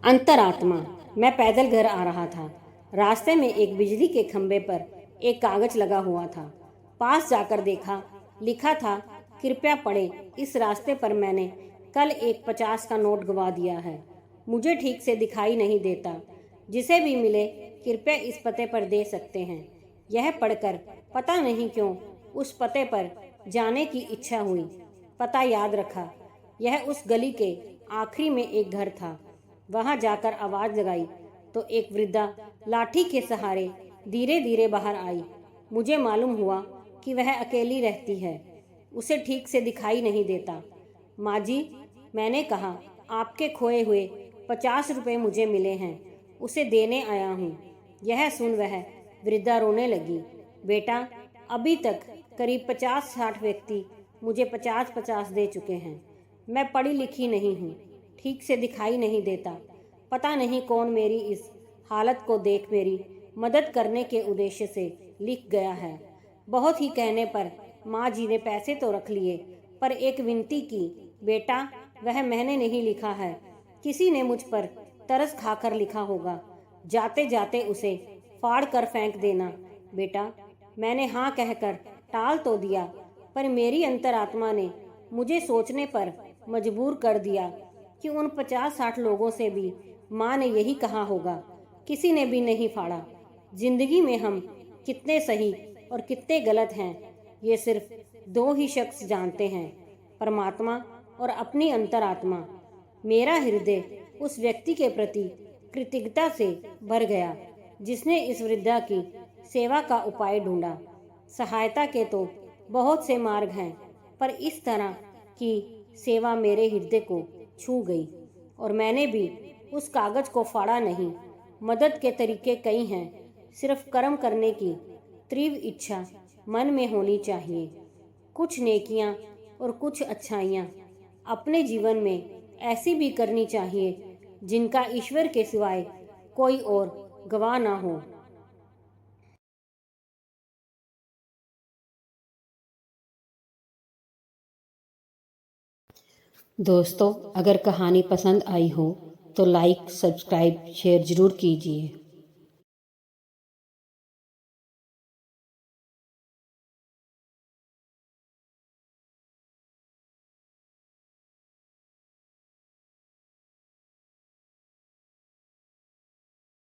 अंतरात्मा। मैं पैदल घर आ रहा था। रास्ते में एक बिजली के खंभे पर एक कागज लगा हुआ था। पास जाकर देखा, लिखा था, कृपया पढ़ें, इस रास्ते पर मैंने कल एक 50 का नोट गवा दिया है। मुझे ठीक से दिखाई नहीं देता। जिसे भी मिले कृपया इस पते पर दे सकते हैं। यह पढ़कर पता नहीं क्यों उस पते पर जाने की इच्छा हुई। पता याद रखा। यह उस गली के आखिरी में एक घर था। वहां जाकर आवाज लगाई तो एक वृद्धा लाठी के सहारे धीरे धीरे बाहर आई। मुझे मालूम हुआ कि वह अकेली रहती है। उसे ठीक से दिखाई नहीं देता। माँ जी, मैंने कहा, आपके खोए हुए 50 रुपए मुझे मिले हैं, उसे देने आया हूँ। यह सुन वह वृद्धा रोने लगी। बेटा, अभी तक करीब 50-60 व्यक्ति मुझे 50-50 दे चुके हैं। मैं पढ़ी लिखी नहीं हूँ, ठीक से दिखाई नहीं देता। पता नहीं कौन मेरी इस हालत को देख मेरी मदद करने के उद्देश्य से लिख गया है। बहुत ही कहने पर माँ जी ने पैसे तो रख लिए, पर एक विनती की, बेटा वह मैंने नहीं लिखा है, किसी ने मुझ पर तरस खाकर लिखा होगा। जाते जाते उसे फाड़ कर फेंक देना। बेटा, मैंने हाँ कहकर टाल तो दिया, पर मेरी अंतरात्मा ने मुझे सोचने पर मजबूर कर दिया कि उन 50-60 लोगों से भी माँ ने यही कहा होगा। किसी ने भी नहीं फाड़ा। जिंदगी में हम कितने सही और कितने गलत हैं, ये सिर्फ दो ही शख्स जानते हैं, परमात्मा और अपनी अंतरात्मा। मेरा हृदय उस व्यक्ति के प्रति कृतज्ञता से भर गया जिसने इस वृद्धा की सेवा का उपाय ढूंढा। सहायता के तो बहुत से मार्ग हैं, पर इस तरह की सेवा मेरे हृदय को छू गई और मैंने भी उस कागज को फाड़ा नहीं। मदद के तरीके कई हैं, सिर्फ कर्म करने की तीव्र इच्छा मन में होनी चाहिए। कुछ नेकियां और कुछ अच्छाइयां अपने जीवन में ऐसी भी करनी चाहिए जिनका ईश्वर के सिवाय कोई और गवाह ना हो। दोस्तों, अगर कहानी पसंद आई हो तो लाइक, सब्सक्राइब, शेयर ज़रूर कीजिए।